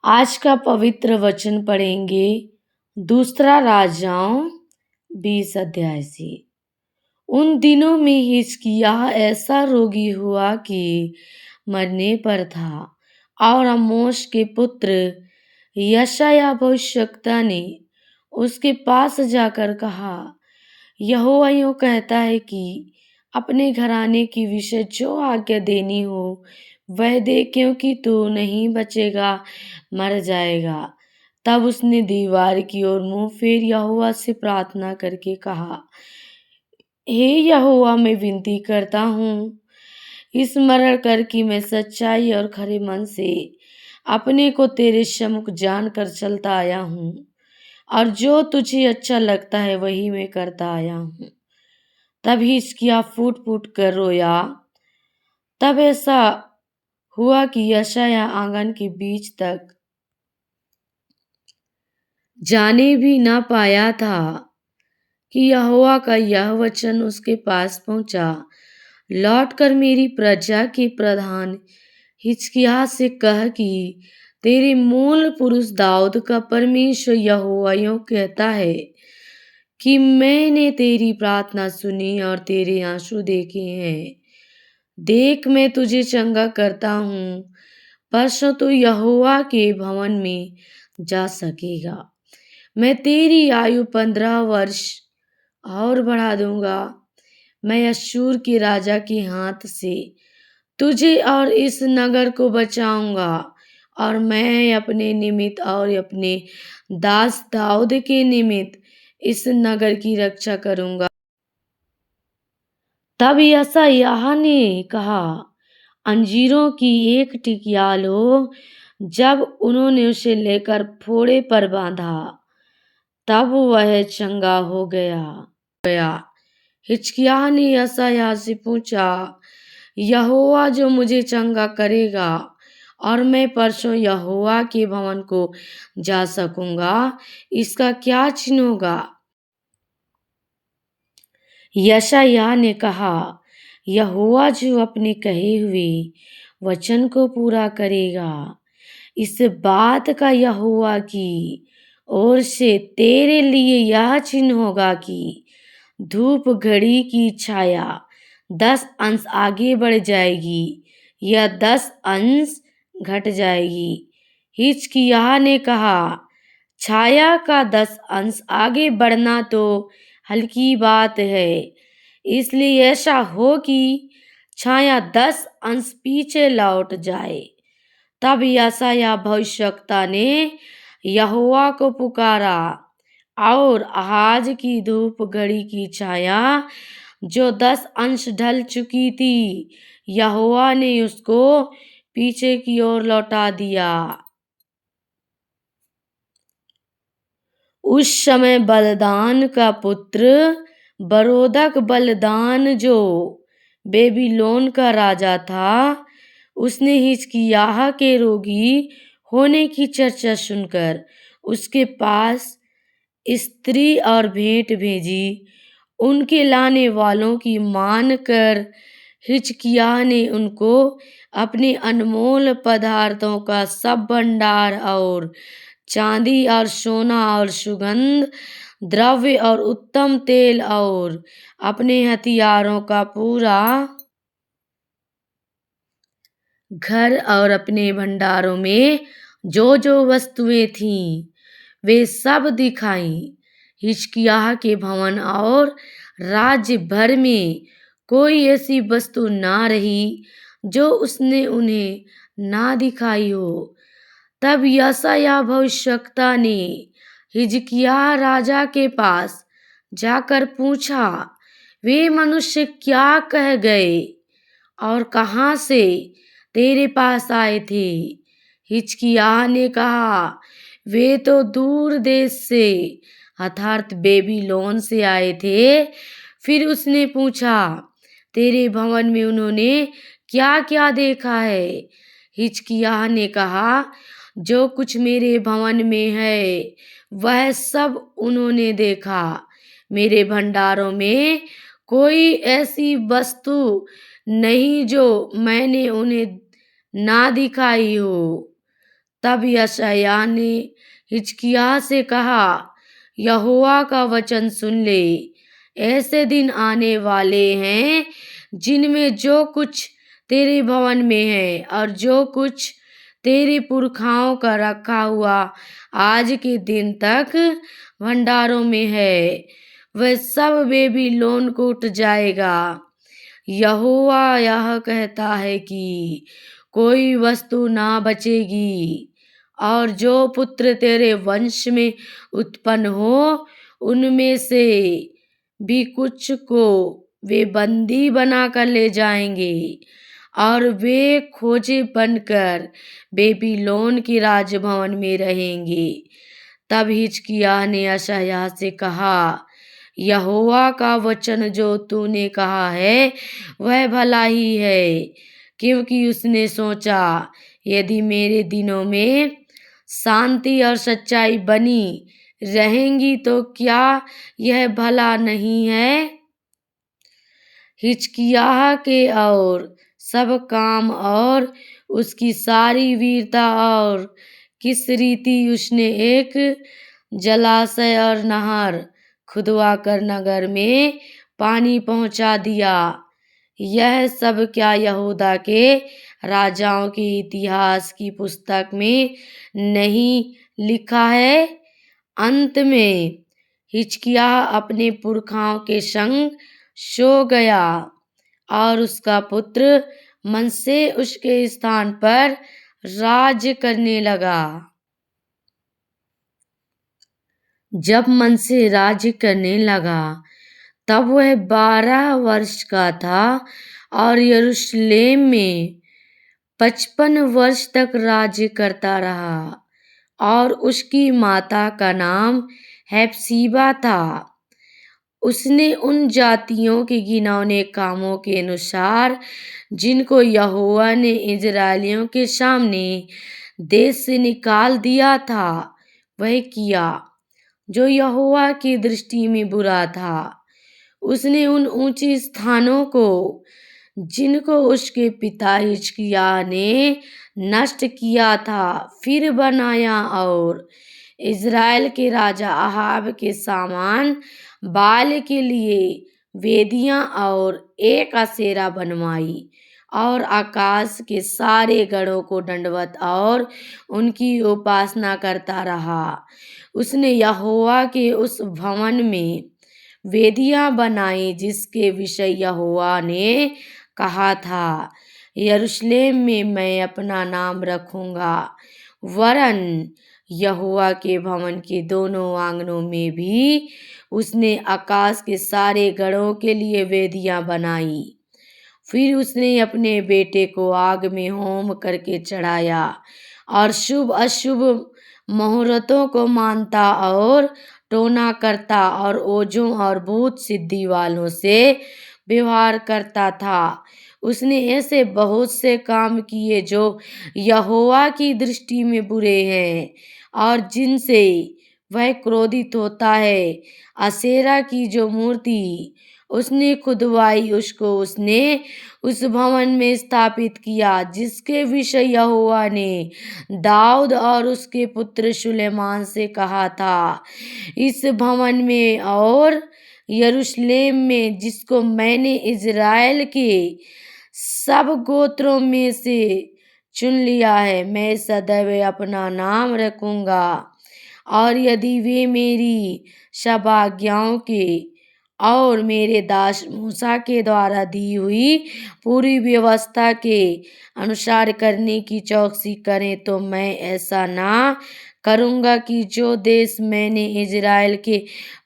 आज का पवित्र वचन पढ़ेंगे दूसरा राजाओं 20 अध्याय से। उन दिनों में हिजकिय्याह ऐसा रोगी हुआ कि मरने पर था, और आमोस के पुत्र यशायाह भविष्यद्वक्ता ने उसके पास जाकर कहा, यहोवा यूं कहता है कि अपने घराने के विषय जो आज्ञा देनी हो वह दे, क्योंकि तू नहीं बचेगा, मर जाएगा। तब उसने दीवार की ओर मुंह फेर यहोवा से प्रार्थना करके कहा, हे यहोवा, मैं विनती करता हूँ, स्मरण कर कि मैं सच्चाई और खरे मन से अपने को तेरे सम्मुख जान कर चलता आया हूँ, और जो तुझे अच्छा लगता है वही मैं करता आया हूँ। तब हिजकिय्याह फूट फूट कर रोया। तब ऐसा हुआ कि यशायाह आंगन के बीच तक जाने भी न पाया था कि यहोवा का यह वचन उसके पास पहुंचा, लौटकर मेरी प्रजा के प्रधान हिजकिय्याह से कह कि तेरे मूल पुरुष दाऊद का परमेश्वर यहोवा यूं कहता है कि मैंने तेरी प्रार्थना सुनी और तेरे आंसू देखे हैं। देख, मैं तुझे चंगा करता हूँ, परसों तू यहोवा के भवन में जा सकेगा। मैं तेरी आयु 15 वर्ष और बढ़ा दूंगा। मैं अश्शूर के राजा के हाथ से तुझे और इस नगर को बचाऊंगा, और मैं अपने निमित्त और अपने दास दाऊद के निमित्त इस नगर की रक्षा करूंगा। तब यशायाह ने कहा, अंजीरों की एक टिकिया लो। जब उन्होंने उसे लेकर फोड़े पर बांधा, तब वह चंगा हो गया। हिजकिय्याह ने यशायाह से पूछा, यहोवा जो मुझे चंगा करेगा और मैं परसों यहोवा के भवन को जा सकूंगा, इसका क्या चिन्ह होगा? यशायाह ने कहा, यहोवा जो अपने कहे हुए वचन को पूरा करेगा, इस बात का यहोवा की ओर से तेरे लिए यह चिन्ह होगा कि धूप घड़ी की छाया 10 अंश आगे बढ़ जाएगी या 10 अंश घट जाएगी। हिजकिय्याह ने कहा, छाया का 10 अंश आगे बढ़ना तो हल्की बात है, इसलिए ऐसा हो कि छाया 10 अंश पीछे लौट जाए। तब यशायाह भविष्यद्वक्ता ने यहोवा को पुकारा, और आहाज की धूप घड़ी की छाया जो 10 अंश ढल चुकी थी, यहोवा ने उसको पीछे की ओर लौटा दिया। उस समय बलदान का पुत्र बरोदक बलदान, जो बेबीलोन का राजा था, उसने हिजकिय्याह के रोगी होने की चर्चा सुनकर उसके पास स्त्री और भेंट भेजी। उनके लाने वालों की मान कर हिजकिय्याह ने उनको अपने अनमोल पदार्थों का सब भंडार और चांदी और सोना और सुगंध द्रव्य और उत्तम तेल और अपने हथियारों का पूरा घर और अपने भंडारों में जो जो वस्तुएं थीं वे सब दिखाई। हिजकिय्याह के भवन और राज्य भर में कोई ऐसी वस्तु ना रही जो उसने उन्हें ना दिखाई हो। तब यशायाह भविष्यद्वक्ता ने हिजकिय्याह राजा के पास जाकर पूछा, वे मनुष्य क्या कह गए और कहाँ से तेरे पास आए थे? हिजकिय्याह ने कहा, वे तो दूर देश से अर्थात बेबीलोन से आए थे। फिर उसने पूछा, तेरे भवन में उन्होंने क्या क्या देखा है? हिजकिय्याह ने कहा, जो कुछ मेरे भवन में है वह सब उन्होंने देखा। मेरे भंडारों में कोई ऐसी वस्तु नहीं जो मैंने उन्हें ना दिखाई हो। तब यशायाह ने हिजकिय्याह से कहा, यहोवा का वचन सुन ले। ऐसे दिन आने वाले हैं जिनमें जो कुछ तेरे भवन में है और जो कुछ तेरे पुरखाओं का रखा हुआ आज के दिन तक भंडारों में है, वह सब बेबीलोन को उठ जाएगा। यहोवा यह कहता है कि कोई वस्तु ना बचेगी, और जो पुत्र तेरे वंश में उत्पन्न हो उनमें से भी कुछ को वे बंदी बनाकर ले जाएंगे, और वे खोजे बनकर बेबीलोन के राजभवन में रहेंगे। तब हिजकिय्याह ने यशायाह से कहा, यहोवा का वचन जो तूने कहा है वह भला ही है, क्योंकि उसने सोचा, यदि मेरे दिनों में शांति और सच्चाई बनी रहेंगी तो क्या यह भला नहीं है। हिजकिय्याह के और सब काम और उसकी सारी वीरता और किस रीति उसने एक जलाशय और नहर खुदवा कर नगर में पानी पहुंचा दिया, यह सब क्या यहूदा के राजाओं के इतिहास की पुस्तक में नहीं लिखा है। अंत में हिजकिय्याह अपने पुरखाओं के संग सो गया और उसका पुत्र मनश्शे उसके स्थान पर राज्य करने लगा। जब मनश्शे राज्य करने लगा तब वह 12 वर्ष का था और यरूशलेम में 55 वर्ष तक राज्य करता रहा, और उसकी माता का नाम हेप्सीबा था। उसने उन जातियों के घिनौने कामों के अनुसार जिनको यहोवा ने इजरायलियों के सामने देश से निकाल दिया था वह किया, जो यहोवा की दृष्टि में बुरा था। उसने उन ऊंचे स्थानों को जिनको उसके पिता हिजकिय्याह ने नष्ट किया था फिर बनाया, और इजराइल के राजा अहाब के सामान बाल के लिए वेदियां और एक असेरा बनवाई, और आकाश के सारे गणों को दंडवत और उनकी उपासना करता रहा। उसने यहोवा के उस भवन में वेदियां बनाई जिसके विषय यहोवा ने कहा था, यरूशलेम में मैं अपना नाम रखूंगा। वरन यहोवा के भवन के दोनों आंगनों में भी उसने आकाश के सारे गणों के लिए वेदियां बनाई। फिर उसने अपने बेटे को आग में होम करके चढ़ाया और शुभ अशुभ मुहूर्तों को मानता और टोना करता और ओझों और भूत सिद्धि वालों से व्यवहार करता था। उसने ऐसे बहुत से काम किए जो यहोवा की दृष्टि में बुरे हैं और जिनसे वह क्रोधित होता है। असेरा की जो मूर्ति उसने खुदवाई उसको उसने उस भवन में स्थापित किया जिसके विषय यहोवा ने दाऊद और उसके पुत्र सुलेमान से कहा था, इस भवन में और यरूशलेम में जिसको मैंने इजराइल के सब गोत्रों में से चुन लिया है, मैं सदैव अपना नाम रखूंगा। और यदि वे मेरी सब आज्ञाओं के और मेरे दास मूसा के द्वारा दी हुई पूरी व्यवस्था के अनुसार करने की चौकसी करें, तो मैं ऐसा ना करूंगा कि जो देश मैंने इजराइल के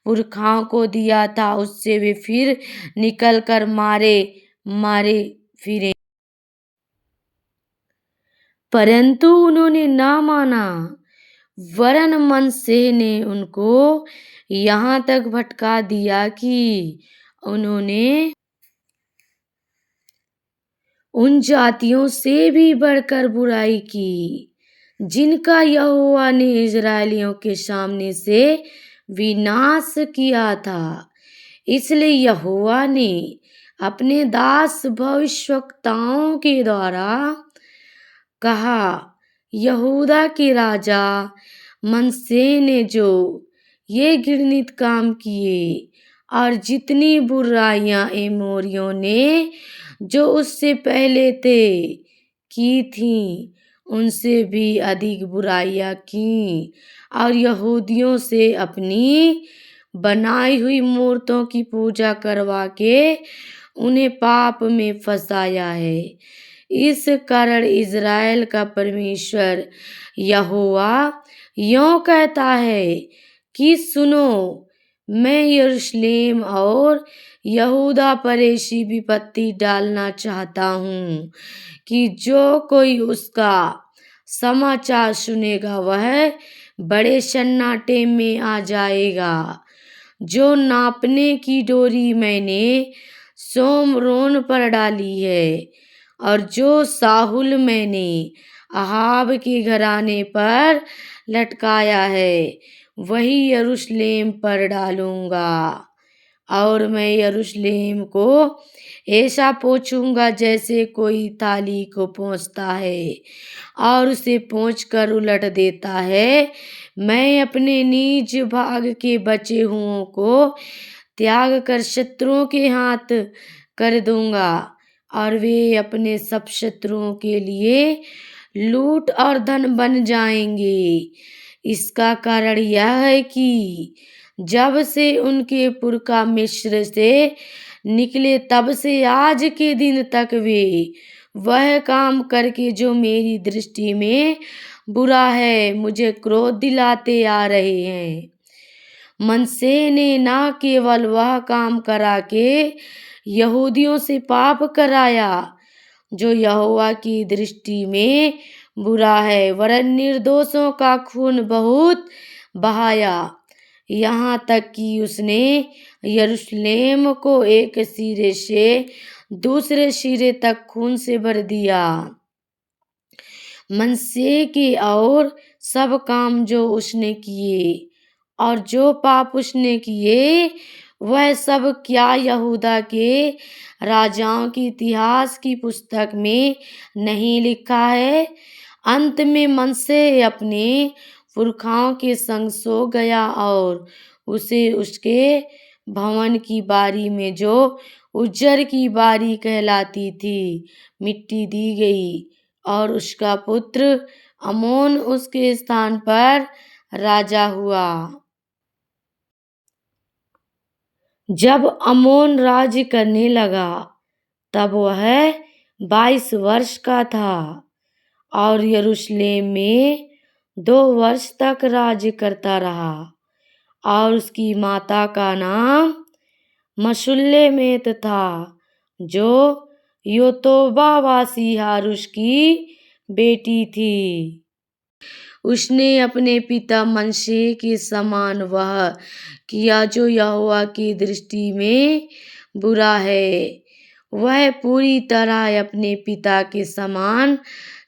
पुरखाओं को दिया था उससे वे फिर निकल कर मारे मारे फिरे। परंतु उन्होंने ना माना, वरन मनश्शे ने उनको यहाँ तक भटका दिया कि उन्होंने उन जातियों से भी बढ़कर बुराई की जिनका यहोवा ने इजरायलियों के सामने से विनाश किया था। इसलिए यहोवा ने अपने दास भविष्यवक्ताओं के द्वारा कहा, यहूदा के राजा मनश्शे ने जो ये घृणित काम किए और जितनी बुराइयां एमोरियों ने जो उससे पहले थे की थीं, उनसे भी अधिक बुराइयां की और यहूदियों से अपनी बनाई हुई मूर्तों की पूजा करवा के उन्हें पाप में फंसाया है। इस कारण इज़राइल का परमेश्वर यहोवा यों कहता है कि सुनो, मैं यरूशलेम और यहूदा पर ऐसी विपत्ति डालना चाहता हूँ कि जो कोई उसका समाचार सुनेगा वह बड़े सन्नाटे में आ जाएगा। जो नापने की डोरी मैंने सोमरोन पर डाली है और जो साहुल मैंने अहाब के घराने पर लटकाया है, वही यरूशलेम पर डालूंगा। और मैं यरूशलेम को ऐसा पोंछूंगा जैसे कोई थाली को पोंछता है और उसे पोंछकर उलट देता है। मैं अपने निज भाग के बचे हुओं को त्याग कर शत्रुओं के हाथ कर दूंगा और वे अपने सब शत्रुओं के लिए लूट और धन बन जाएंगे। इसका कारण यह है कि जब से उनके पुरखा मिस्र से निकले तब से आज के दिन तक वे वह काम करके जो मेरी दृष्टि में बुरा है, मुझे क्रोध दिलाते आ रहे हैं। मनश्शे ने न केवल वह काम करा के यहूदियों से पाप कराया जो यहोवा की दृष्टि में बुरा है, वरन निर्दोषों का खून बहुत बहाया, यहाँ तक कि उसने यरूशलेम को एक सिरे से दूसरे सिरे तक खून से भर दिया। मनश्शे के और सब काम जो उसने किए और जो पाप उसने किए, वह सब क्या यहूदा के राजाओं के इतिहास की पुस्तक में नहीं लिखा है? अंत में मनश्शे अपने पुरखाओं के संग सो गया और उसे उसके भवन की बारी में जो उज्जर की बारी कहलाती थी मिट्टी दी गई और उसका पुत्र अमोन उसके स्थान पर राजा हुआ। जब अमोन राज्य करने लगा तब वह 22 वर्ष का था और यरूशलेम में 2 वर्ष तक राज्य करता रहा और उसकी माता का नाम मशुल्लेमेत था जो योतोबावासी हारूश की बेटी थी। उसने अपने पिता मनश्शे के समान वह किया जो यहोवा की दृष्टि में बुरा है। वह पूरी तरह अपने पिता के समान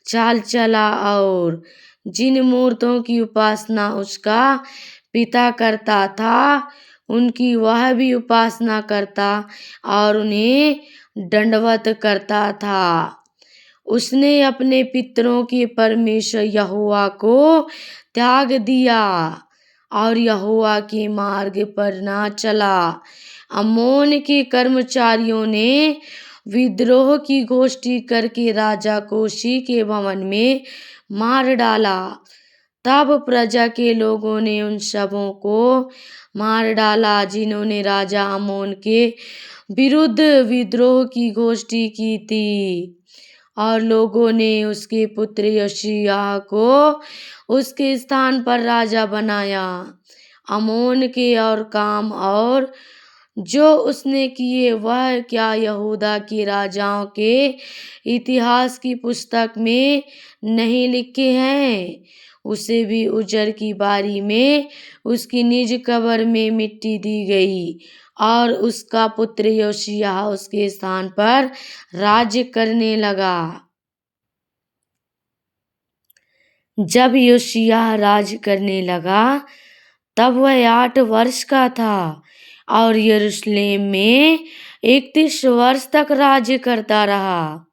चाल चला और जिन मूर्तों की उपासना उसका पिता करता था, उनकी वह भी उपासना करता और उन्हें दंडवत करता था। उसने अपने पितरों के परमेश्वर यहोवा को त्याग दिया और यहोवा के मार्ग पर ना चला। अम्मोन के कर्मचारियों ने विद्रोह की गोष्ठी करके राजा को उसी के भवन में मार डाला। तब प्रजा के लोगों ने उन सबों को मार डाला जिन्होंने राजा अमोन के विरुद्ध विद्रोह की गोष्ठी की थी, और लोगों ने उसके पुत्र योशिय्याह को उसके स्थान पर राजा बनाया। अमोन के और काम और जो उसने किए वह क्या यहूदा के राजाओं के इतिहास की पुस्तक में नहीं लिखे हैं? उसे भी उज्जर की बारी में उसकी निज कब्र में मिट्टी दी गई और उसका पुत्र योशिय्याह उसके स्थान पर राज्य करने लगा। जब योशिय्याह राज्य करने लगा तब वह 8 वर्ष का था और यरूशलेम में 31 वर्ष तक राज्य करता रहा।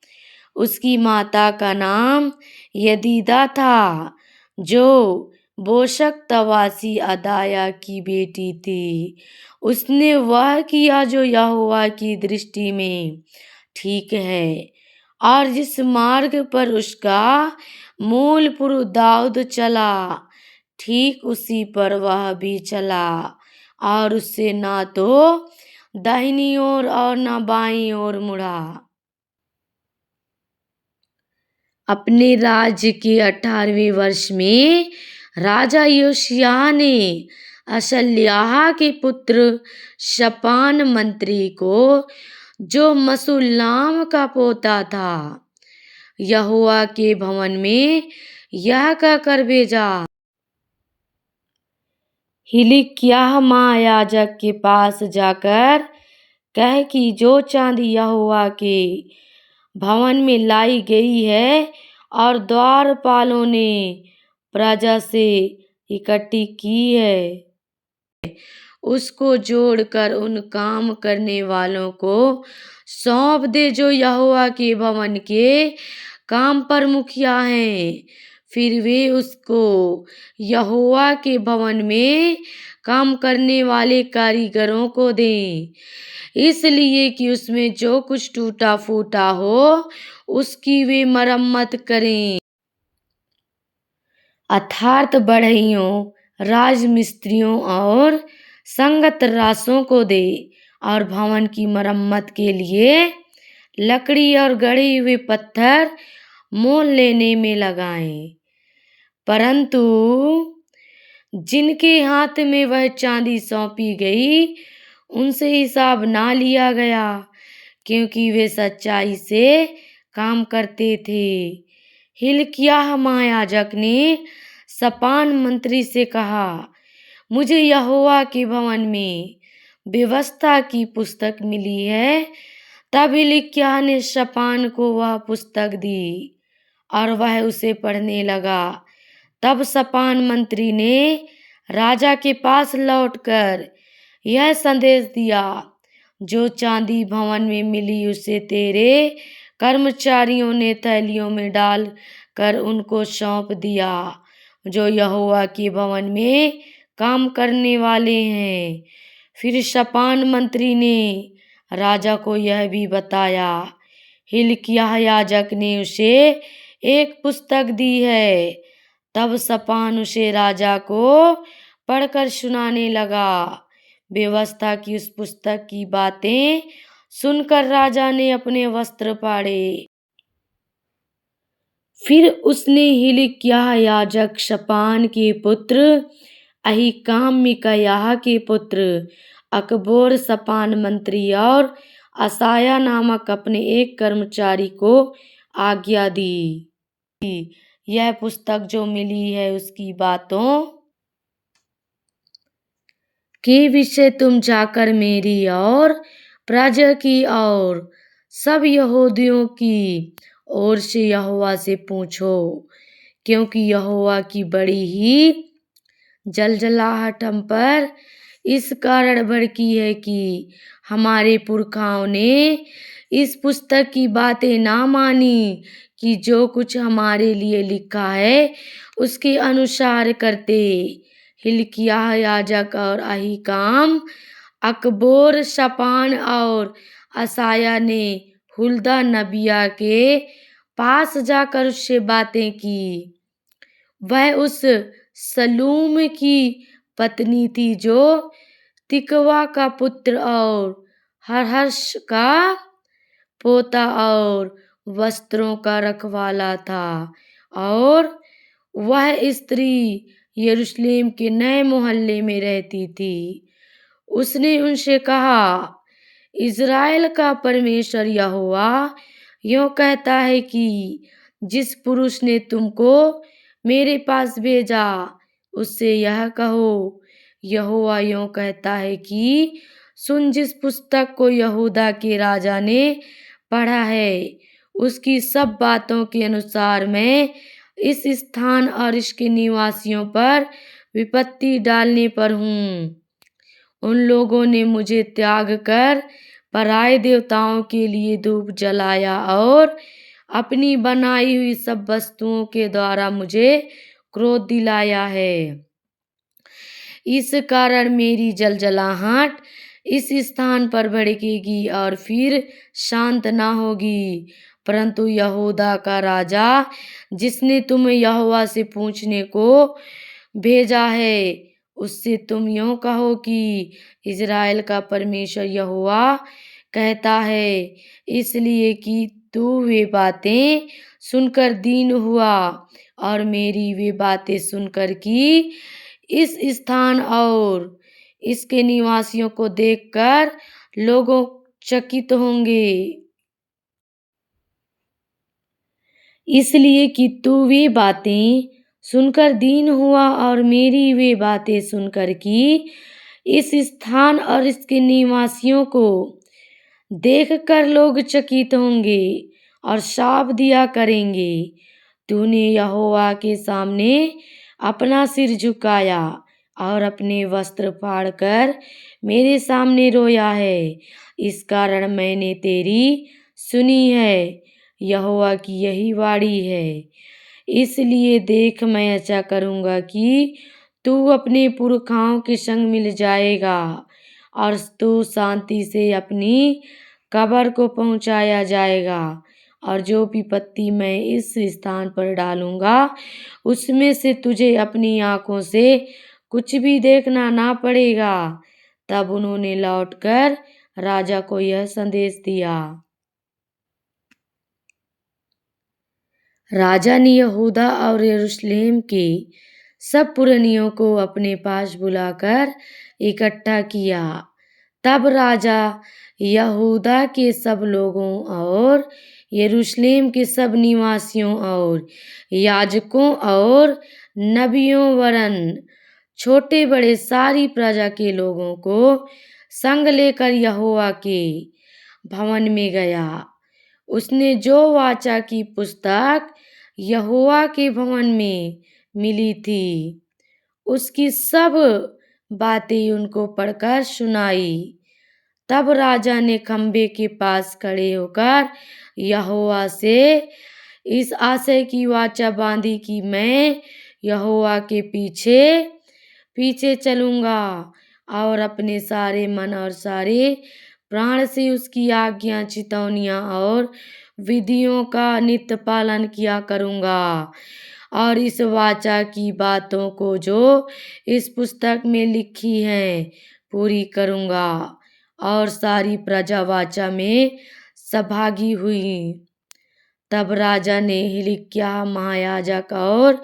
उसकी माता का नाम यदीदा था, जो बोशक तवासी अदाया की बेटी थी। उसने वह किया जो यहोवा की दृष्टि में ठीक है, और जिस मार्ग पर उसका मूल पुरुष दाऊद चला, ठीक उसी पर वह भी चला, और उससे ना तो दाहिनी ओर और ना बाईं ओर मुड़ा। अपने राज्य के 18वें वर्ष में राजा योशिय्याह ने असल्याह के पुत्र शपान मंत्री को, जो मशुल्लाम का पोता था, यहोवा के भवन में यह कहकर भेजा, हिल्किय्याह महायाजक के पास जाकर कह कि जो चांदी यहोवा के भवन में लाई गई है और द्वारपालों ने प्रजा से इकट्ठी की है, उसको जोड़कर उन काम करने वालों को सौंप दे जो यहोवा के भवन के काम पर मुखिया हैं। फिर वे उसको यहोवा के भवन में काम करने वाले कारीगरों को दें, इसलिए कि उसमें जो कुछ टूटा फूटा हो उसकी वे मरम्मत करें। अर्थात बढ़इयों, राजमिस्त्रियों और संगत रासों को दे, और भवन की मरम्मत के लिए लकड़ी और गढ़े हुए पत्थर मोल लेने में लगाएं। परंतु जिनके हाथ में वह चांदी सौंपी गई, उनसे हिसाब ना लिया गया, क्योंकि वे सच्चाई से काम करते थे। हिल्किय्याह महायाजक ने शपान मंत्री से कहा, मुझे यहोवा के भवन में व्यवस्था की पुस्तक मिली है। तब हिल्किय्याह ने शपान को वह पुस्तक दी, और वह उसे पढ़ने लगा। तब शपान मंत्री ने राजा के पास लौटकर यह संदेश दिया, जो चांदी भवन में मिली उसे तेरे कर्मचारियों ने थैलियों में डाल कर उनको सौंप दिया, जो यहोवा के भवन में काम करने वाले हैं। फिर शपान मंत्री ने राजा को यह भी बताया, हिल्किय्याह याजक ने उसे एक पुस्तक दी है। तब शपान उसे राजा को पढ़कर सुनाने लगा। व्यवस्था की उस पुस्तक की बातें सुनकर राजा ने अपने वस्त्र फाड़े। फिर उसने हिल्किय्याह याजक, शपान के पुत्र अहीकाम, मिकायाह के पुत्र अकबोर, शपान मंत्री और असाया नामक अपने एक कर्मचारी को आज्ञा दी, यह पुस्तक जो मिली है उसकी बातों के विषय तुम जाकर मेरी और प्रजा की और सब यहूदियों की ओर से यहोवा से पूछो, क्योंकि यहोवा की बड़ी ही जलजलाहट हम पर इस कारण भड़की है कि हमारे पुरखाओं ने इस पुस्तक की बातें ना मानी, कि जो कुछ हमारे लिए लिखा है उसके अनुसार करते। हिल्किय्याह याजक और अहीकाम, अकबोर, शपान और असाया ने हुल्दा नबिया के पास जाकर उससे बातें की। वह उस सलूम की पत्नी थी, जो तिकवा का पुत्र और हर्हस का पोता और वस्त्रों का रखवाला था, और वह स्त्री यरूशलेम के नए मोहल्ले में रहती थी। उसने उनसे कहा, इज़राइल का परमेश्वर यहोवा यूँ कहता है कि जिस पुरुष ने तुमको मेरे पास भेजा, उससे यह कहो, यहोवा यूँ कहता है कि सुन, जिस पुस्तक को यहूदा के राजा ने पढ़ा है, उसकी सब बातों के अनुसार मैं इस स्थान और इसके निवासियों पर विपत्ति डालने पर हूँ। उन लोगों ने मुझे त्याग कर पराए देवताओं के लिए धूप जलाया और अपनी बनाई हुई सब वस्तुओं के द्वारा मुझे क्रोध दिलाया है। इस कारण मेरी जलजलाहट इस स्थान पर भड़केगी और फिर शांत ना होगी। परंतु यहूदा का राजा, जिसने तुम्हें यहोवा से पूछने को भेजा है, उससे तुम यूं कहो कि इज़राइल का परमेश्वर यहोवा कहता है, इसलिए कि तू वे बातें सुनकर दीन हुआ और मेरी वे बातें सुनकर कि इस स्थान और इसके निवासियों को देखकर लोगों चकित होंगे, इसलिए कि तू वे बातें सुनकर दीन हुआ और मेरी वे बातें सुनकर कि इस स्थान और इसके निवासियों को देखकर लोग चकित होंगे और शाप दिया करेंगे। तूने यहोवा के सामने अपना सिर झुकाया और अपने वस्त्र फाड़कर मेरे सामने रोया है। इस कारण मैंने तेरी सुनी है, यहोवा की यही वाणी है। इसलिए देख, मैं ऐसा करूँगा कि तू अपने पुरखाओं के संग मिल जाएगा और तू शांति से अपनी कब्र को पहुँचाया जाएगा। और जो विपत्ति मैं इस स्थान पर डालूँगा, उसमें से तुझे अपनी आँखों से कुछ भी देखना ना पड़ेगा। तब उन्होंने लौटकर राजा को यह संदेश दिया। राजा ने यहूदा और यरूशलेम के सब पुरनियों को अपने पास बुलाकर इकट्ठा किया। तब राजा यहूदा के सब लोगों और यरूशलेम के सब निवासियों और याजकों और नबियों वरन छोटे बड़े सारी प्रजा के लोगों को संग लेकर यहोवा के भवन में गया। उसने जो वाचा की पुस्तक यहोवा के भवन में मिली थी, उसकी सब बातें उनको पढ़कर सुनाई। तब राजा ने खंबे के पास खड़े होकर यहोवा से इस आशय की वाचा बांधी कि मैं यहोवा के पीछे पीछे चलूँगा और अपने सारे मन और सारे प्राण से उसकी आज्ञा, चितौनियाँ और विधियों का नित्य पालन किया करूँगा और इस वाचा की बातों को जो इस पुस्तक में लिखी हैं पूरी करूँगा। और सारी प्रजा वाचा में सहभागी हुई। तब राजा ने हिल्किय्याह महायाजक और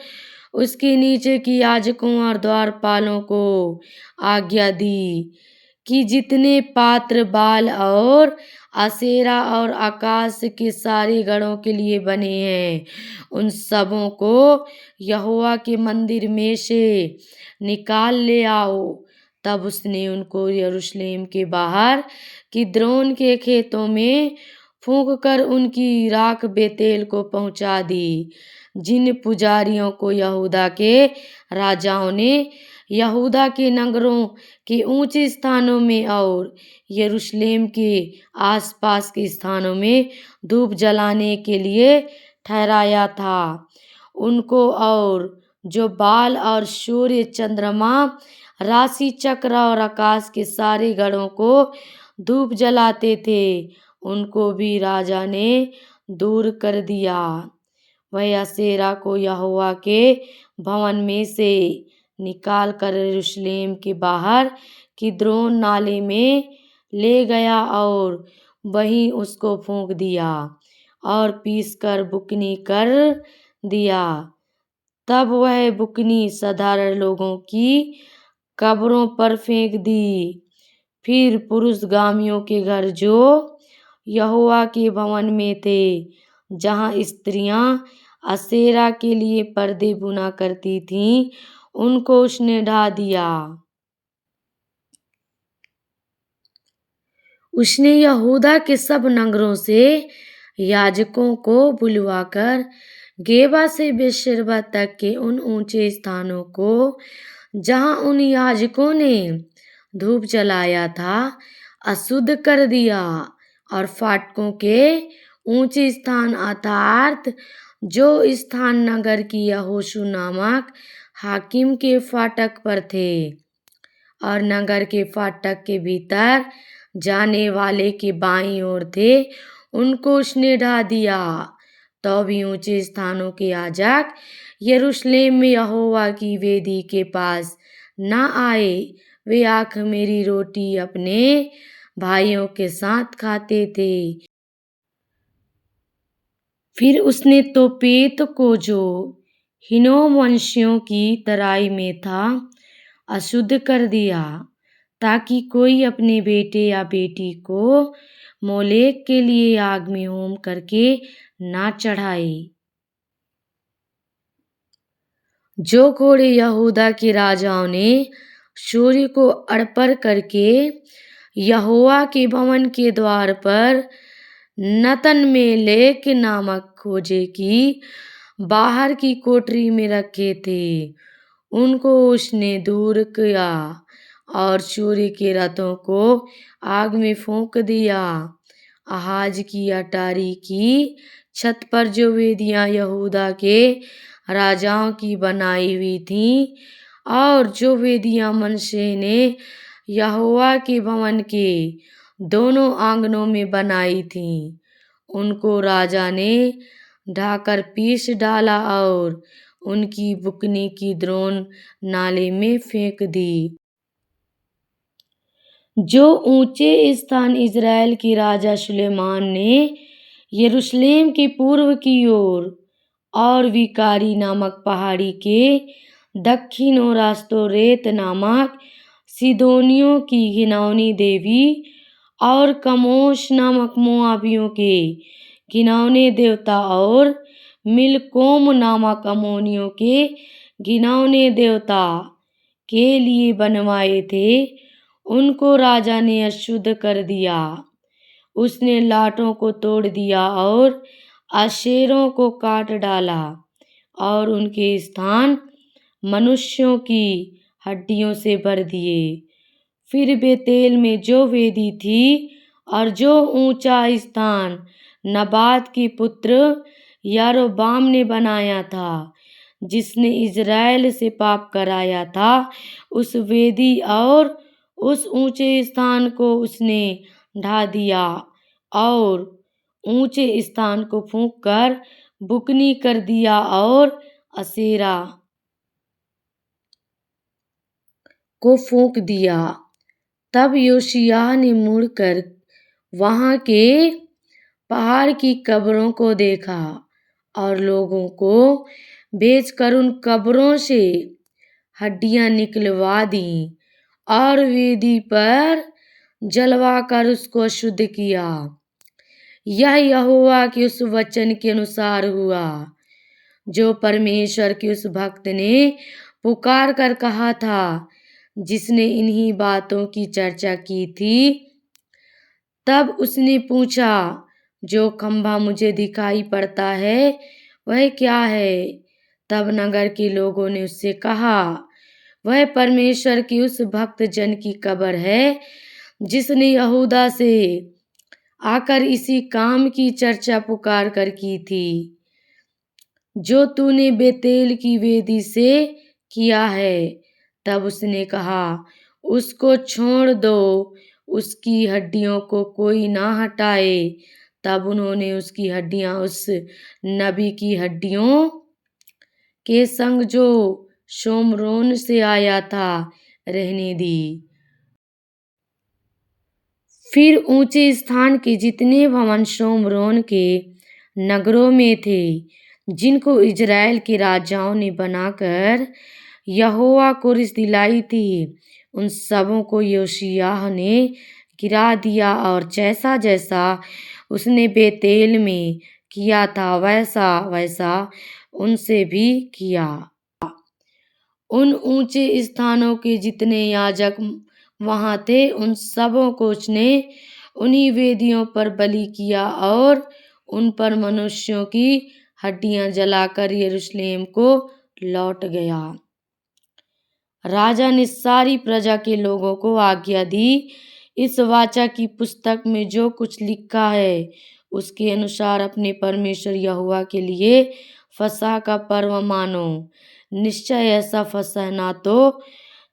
उसके नीचे की याजकों और द्वारपालों को आज्ञा दी कि जितने पात्र बाल और असेरा और आकाश के सारे गणों के लिए बने हैं, उन सबों को यहोवा के मंदिर में से निकाल ले आओ। तब उसने उनको यरूशलेम के बाहर किद्रोन के खेतों में फूंक कर उनकी राख बेतेल को पहुंचा दी, जिन पुजारियों को यहूदा के राजाओं ने यहूदा के नगरों के ऊंचे स्थानों में और यरूशलेम के आसपास के स्थानों में धूप जलाने के लिए ठहराया था। उनको और जो बाल और सूर्य, चंद्रमा, राशि चक्र और आकाश के सारे गणों को धूप जलाते थे, उनको भी राजा ने दूर कर दिया। वह असेरा को यहोवा के भवन में से निकाल कर यरूशलेम के बाहर किद्रोन नाले में ले गया और वहीं उसको फूंक दिया और पीस कर बुकनी कर दिया। तब वह बुकनी साधारण लोगों की कब्रों पर फेंक दी। फिर पुरुषगामियों के घर जो यहोवा के भवन में थे, जहाँ स्त्रियां असेरा के लिए पर्दे बुना करती थीं, उनको उसने ढा दिया। उसने यहूदा के सब नगरों से याजकों को बुलवाकर गेबा से बेर्शेबा तक के उन ऊंचे स्थानों को, जहाँ उन याजकों ने धूप जलाया था, अशुद्ध कर दिया और फाटकों के ऊंचे स्थान अर्थात जो स्थान नगर की यहोशू नामक हाकिम के फाटक पर थे और नगर के फाटक के भीतर जाने वाले के बाईं ओर थे, उनको उसने ढा दिया। तो भी ऊंचे स्थानों के याजक यरूशलेम में यहोवा की वेदी के पास न आए। वे मेरी रोटी अपने भाइयों के साथ खाते थे। फिर उसने तोपेत को, जो हिनोम वंशियों की तराई में था, अशुद्ध कर दिया, ताकि कोई अपने बेटे या बेटी को मोलेक के लिए आग में होम करके ना चढ़ाए। जो घोड़े यहूदा के राजाओं ने सूर्य को अर्पण करके यहोवा के भवन के द्वार पर नतनमेलेक नामक खोजे की बाहर की कोठरी में रखे थे, उनको उसने दूर किया और सूर्य के रथों को आग में फूंक दिया। आहाज की अटारी की छत पर जो वेदियां यहूदा के राजाओं की बनाई हुई थीं और जो वेदियां मनश्शे ने यहोवा के भवन के दोनों आंगनों में बनाई थीं, उनको राजा ने ढाकर पीस डाला और उनकी बुकनी की द्रोण नाले में फेंक दी। जो ऊंचे स्थान इज़राइल के राजा सुलेमान ने यरूशलेम के पूर्व की ओर और विकारी नामक पहाड़ी के दक्षिण और अस्तोरेत नामक सीदोनियों की घिनौनी देवी और कमोश नामक मोआबियों के घिनौने देवता और मिलकोम नामक अमोनियों के घिनौने देवता के लिए बनवाए थे, उनको राजा ने अशुद्ध कर दिया। उसने लाटों को तोड़ दिया और आशेरों को काट डाला और उनके स्थान मनुष्यों की हड्डियों से भर दिए। फिर बेतेल में जो वेदी थी और जो ऊंचा स्थान नबात के पुत्र यारोबाम ने बनाया था, जिसने इज़राइल से पाप कराया था, उस वेदी और उस ऊंचे स्थान को उसने ढा दिया और ऊंचे स्थान को फूंककर बुकनी कर दिया और असेरा को फूंक दिया। तब योशिय्याह ने मुड़कर वहां के पहाड़ की कब्रों को देखा और लोगों को भेजकर उन कब्रों से हड्डियां निकलवा दी और वेदी पर जलवाकर उसको शुद्ध किया। यह यहोवा के उस वचन के अनुसार हुआ जो परमेश्वर के उस भक्त ने पुकार कर कहा था, जिसने इन्हीं बातों की चर्चा की थी। तब उसने पूछा, जो खंभा मुझे दिखाई पड़ता है वह क्या है? तब नगर के लोगों ने उससे कहा, वह परमेश्वर के उस भक्त जन की कब्र है जिसने यहूदा से आकर इसी काम की चर्चा पुकार कर की थी, जो तूने बेतेल की वेदी से किया है। तब उसने कहा, उसको छोड़ दो, उसकी हड्डियों को कोई ना हटाए। तब उन्होंने उसकी हड्डियां उस नबी की हड्डियों के संग जो शोमरोन से आया था रहने दी। फिर ऊंचे स्थान के जितने भवन शोमरोन के नगरों में थे, जिनको इज़राइल के राजाओं ने बनाकर यहोवा को रिस दिलाई थी, उन सबों को योशिय्याह ने गिरा दिया और जैसा जैसा उसने बेतेल में किया था वैसा वैसा उनसे भी किया। उन ऊंचे स्थानों के जितने याजक वहां थे, उन सबों को उसने उन्हीं वेदियों पर बलि किया और उन पर मनुष्यों की हड्डियां जलाकर यरूशलेम को लौट गया। राजा ने सारी प्रजा के लोगों को आज्ञा दी, इस वाचा की पुस्तक में जो कुछ लिखा है उसके अनुसार अपने परमेश्वर यहोवा के लिए फसह का पर्व मानो। निश्चय ऐसा फसह ना तो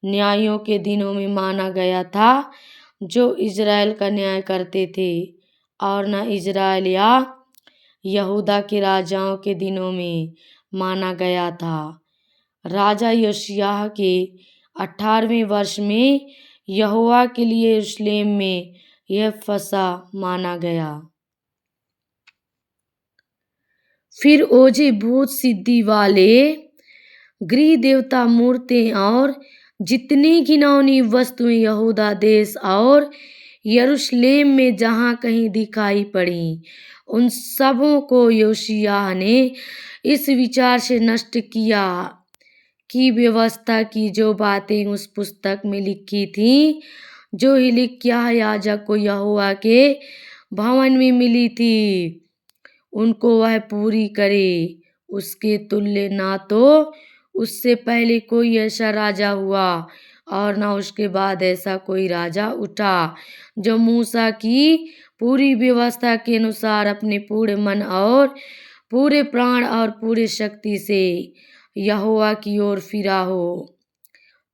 न्यायों के दिनों में माना गया था जो इज़राइल का न्याय करते थे, और न इज़राइल या यहूदा के राजाओं के दिनों में माना गया था। राजा योशिय्याह के 18वें वर्ष में यहोवा के लिए यरूशलेम में यह फसह माना गया। फिर ओझे भूत सिद्धि वाले गृह देवता मूर्तें और जितनी घिनौनी वस्तुएं यहूदा देश और यरूशलेम में जहाँ कहीं दिखाई पड़ी, उन सबों को योशिय्याह ने इस विचार से नष्ट किया कि व्यवस्था की जो बातें उस पुस्तक में लिखी थी, जो हिल्किय्याह याजक को यहोवा के भवन में मिली थी, उनको वह पूरी करे। उसके तुल्य ना तो उससे पहले कोई ऐसा राजा हुआ और ना उसके बाद ऐसा कोई राजा उठा जो मूसा की पूरी व्यवस्था के अनुसार अपने पूरे मन और पूरे प्राण और पूरे शक्ति से यहोवा की ओर फिरा हो।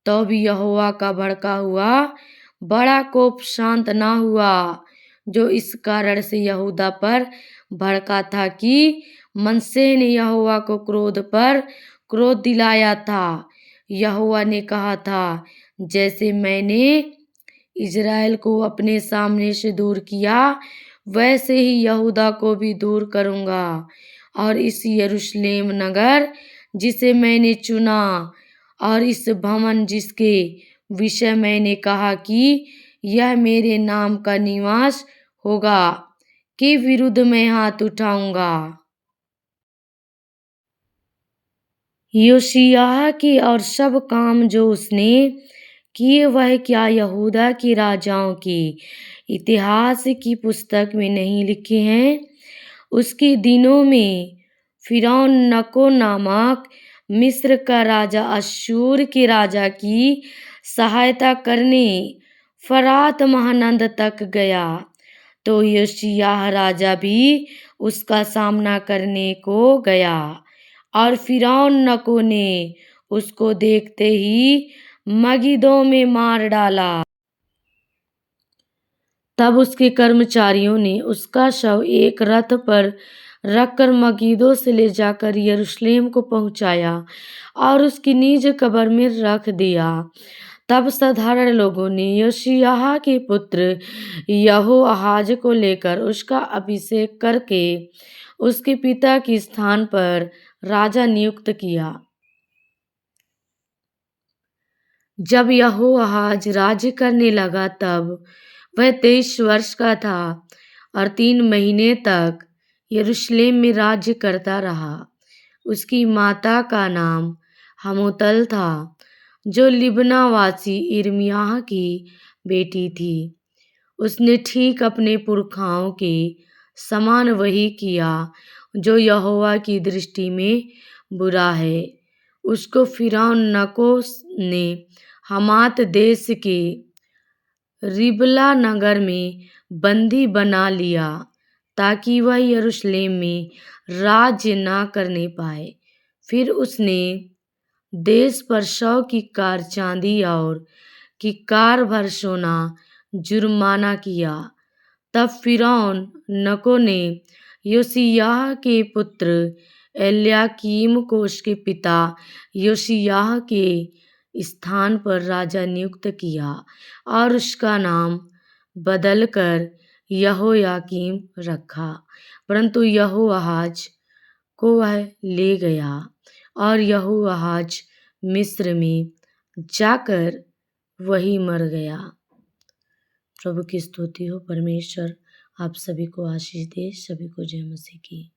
तो भी यहोवा का भड़का हुआ बड़ा कोप शांत ना हुआ, जो इस कारण से यहूदा पर भड़का था कि मनश्शे ने यहोवा को क्रोध पर क्रोध दिलाया था। यहोवा ने कहा था, जैसे मैंने इज़राइल को अपने सामने से दूर किया, वैसे ही यहूदा को भी दूर करूँगा, और इस यरूशलेम नगर जिसे मैंने चुना और इस भवन जिसके विषय मैंने कहा कि यह मेरे नाम का निवास होगा, के विरुद्ध मैं हाथ उठाऊंगा। योशिय्याह के और सब काम जो उसने किए वह क्या यहूदा के राजाओं के इतिहास की पुस्तक में नहीं लिखे हैं? उसके दिनों में फिरौन नको नामक मिस्र का राजा अश्शूर के राजा की सहायता करने फरात महानद तक गया, तो योशिय्याह राजा भी उसका सामना करने को गया, और फिरौन नको ने उसको देखते ही मगिदो में मार डाला। तब उसके कर्मचारियों ने उसका शव एक रथ पर रखकर मगिदो से ले जाकर यरूशलेम को पहुंचाया और उसकी निज कब्र में रख दिया। तब साधारण लोगों ने योशिय्याह के पुत्र यहोआहाज को लेकर उसका अभिषेक करके उसके पिता के स्थान पर राजा नियुक्त किया। जब यहोआहाज राज्य करने लगा तब वह 23 वर्ष का था और 3 महीने तक यरूशलेम में राज्य करता रहा। उसकी माता का नाम हमोतल था, जो लिब्नावासी यिर्मयाह की बेटी थी। उसने ठीक अपने पुरखाओं के समान वही किया जो यहोवा की दृष्टि में बुरा है। उसको फिरौन नको ने हमात देश के रिबला नगर में बंदी बना लिया, ताकि वह यरूशलेम में राज्य ना करने पाए। फिर उसने देश पर 100 किक्कार चांदी और किक्कार भर सोना जुर्माना किया। तब फिरौन नको ने योशिय्याह के पुत्र एल्याकीम को उसके पिता योशिय्याह के स्थान पर राजा नियुक्त किया और उसका नाम बदलकर यहोयाकीम रखा। परंतु यहोआहाज को वह ले गया और यहोआहाज मिस्र में जाकर वही मर गया। प्रभु की स्तुति हो। परमेश्वर आप सभी को आशीष दे। सभी को जय मसीह की।